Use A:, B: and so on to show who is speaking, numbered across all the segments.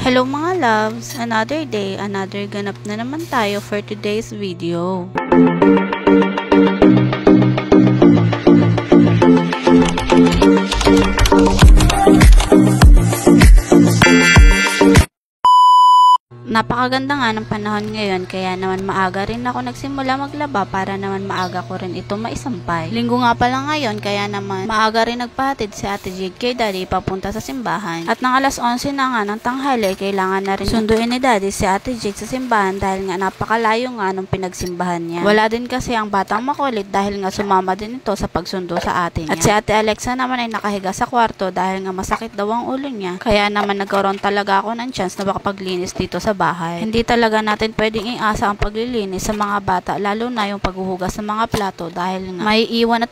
A: Hello mga loves! Another day, another ganap na naman tayo for today's video. Napakaganda nga ng panahon ngayon, kaya naman maaga rin ako nagsimula maglaba para naman maaga ko rin ito maisampay. Linggo nga pala ngayon, kaya naman maaga rin nagpahatid si Ate Jig kay Daddy papunta sa simbahan. At nang alas 11 na nga ng tanghali, kailangan na rin sunduin ni Daddy si Ate Jig sa simbahan dahil nga napakalayo nga nung pinagsimbahan niya. Wala din kasi ang batang makulit dahil nga sumama din ito sa pagsundo sa atin niya. At si Ate Alexa naman ay nakahiga sa kwarto dahil nga masakit daw ang ulo niya. Kaya naman nagkaroon talaga ako ng chance na makapaglinis dito sa bahay. Hindi talaga natin pwedeng iasa ang paglilinis sa mga bata, lalo na yung paghuhugas ng mga plato dahil nga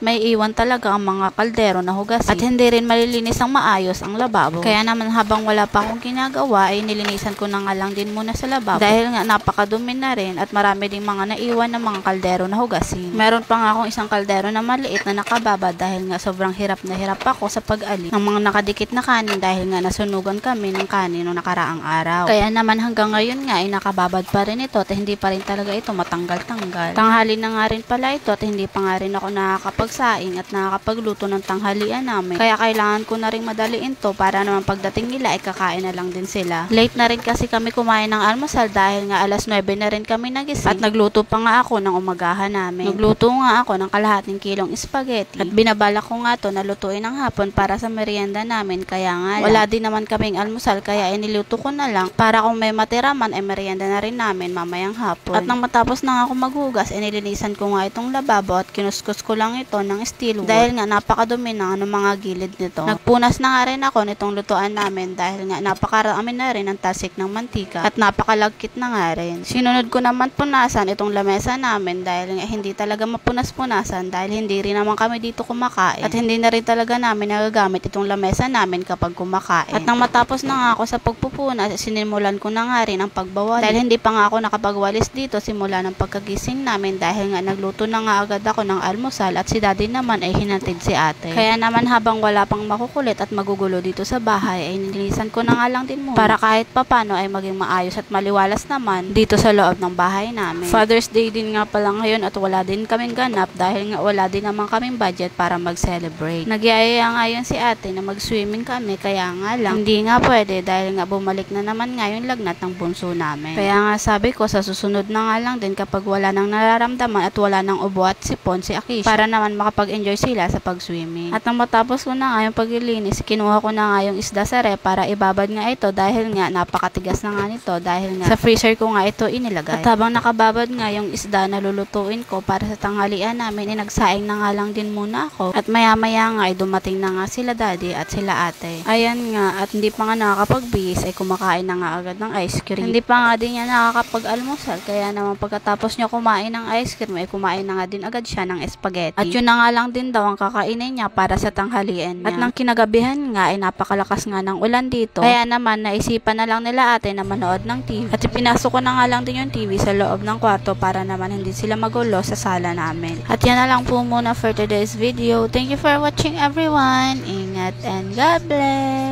A: may iwan talaga ang mga kaldero na hugasin at hindi rin malilinis ang maayos ang lababo. Kaya naman habang wala pa akong ginagawa ay nilinisan ko na nga lang din muna sa lababo dahil nga napakadumi na rin at marami ding mga naiwan ng mga kaldero na hugasin. Meron pa nga akong isang kaldero na maliit na nakababa dahil nga sobrang hirap na hirap ako sa pag-alis ng mga nakadikit na kanin dahil nga nasunugan kami ng kanin noong nakaraang araw. Kaya naman hanggang ngayon nga ay nakababad pa rin ito at hindi pa rin talaga ito matanggal-tanggal. Tanghali na nga rin pala ito at hindi pa nga rin ako nakakapagsaing at nakakapagluto ng tanghalian namin. Kaya kailangan ko na rin madaliin to para naman pagdating nila ay kakain na lang din sila. Late na rin kasi kami kumain ng almusal dahil nga alas 9 na rin kami nagising at nagluto pa nga ako ng umagahan namin. Nagluto nga ako ng kalahating kilong spaghetti at binabala ko nga to na lutuin ng hapon para sa merienda namin. Kaya nga wala din naman kaming almusal kaya iniluto ko na lang para kung may matira man ay merienda na rin namin mamayang hapon. At nang matapos na ako maghugas, nilinisan ko nga itong lababo at kinuskus ko lang ito ng estilo dahil nga napakadumi na ng mga gilid nito. Nagpunas na nga rin ako nitong lutuan namin dahil nga napakarami na rin ang tasik ng mantika at napakalagkit na nga rin. Sinunod ko naman punasan itong lamesa namin dahil nga hindi talaga mapunas-punasan dahil hindi rin naman kami dito kumakain at hindi na rin talaga namin nagagamit itong lamesa namin kapag kumakain. At nang matapos na nga ako sa pagpupunas, sinimulan ko na nga rin ang pagbawalis dahil hindi pa nga ako nakapagwalis dito simula ng pagkagising namin dahil nga nagluto na nga agad ako ng almusal at si Daddy naman ay hinatid si ate. Kaya naman habang wala pang makukulit at magugulo dito sa bahay ay nilinisan ko na nga lang din muna para kahit papano ay maging maayos at maliwalas naman dito sa loob ng bahay namin. Father's Day din nga pala ngayon at wala din kaming ganap dahil nga wala din naman kaming budget para mag-celebrate. Nagyayaya nga yun si ate na mag-swimming kami kaya nga lang hindi nga pwede dahil nga bumalik na naman nga yung lagnat ng bunso namin. Kaya nga sabi ko sa susunod na nga lang din kapag wala nang nararamdaman at wala nang ubo at sipon si Akisha para naman makapag-enjoy sila sa pag-swimming. At nang matapos ko na nga yung paglilinis, kinuha ko na nga yung isda sa ref para ibabad nga ito dahil nga napakatigas na nga nito dahil nga sa freezer ko nga ito inilagay. At habang nakababad nga yung isda na lulutuin ko para sa tanghalian namin, nagsaing na nga lang din muna ako. At maya-maya nga ay dumating na nga sila Daddy at sila ate. Ayan nga, at hindi pa nga nakakapagbihis ay kumakain na nga agad ng ice cream. Hindi pa nga din niya nakakapag-almusal kaya naman pagkatapos niya kumain ng ice cream ay kumain na nga din agad siya ng spaghetti. At yun na nga lang din daw ang kakainin niya para sa tanghalian niya. At nang kinagabihan nga ay napakalakas nga ng ulan dito. Kaya naman naisipan na lang nila ate na manood ng TV. At ipinasok ko na nga lang din yung TV sa loob ng kwarto para naman hindi sila magulo sa sala namin. At yan na lang po muna for today's video. Thank you for watching everyone. Ingat and God bless!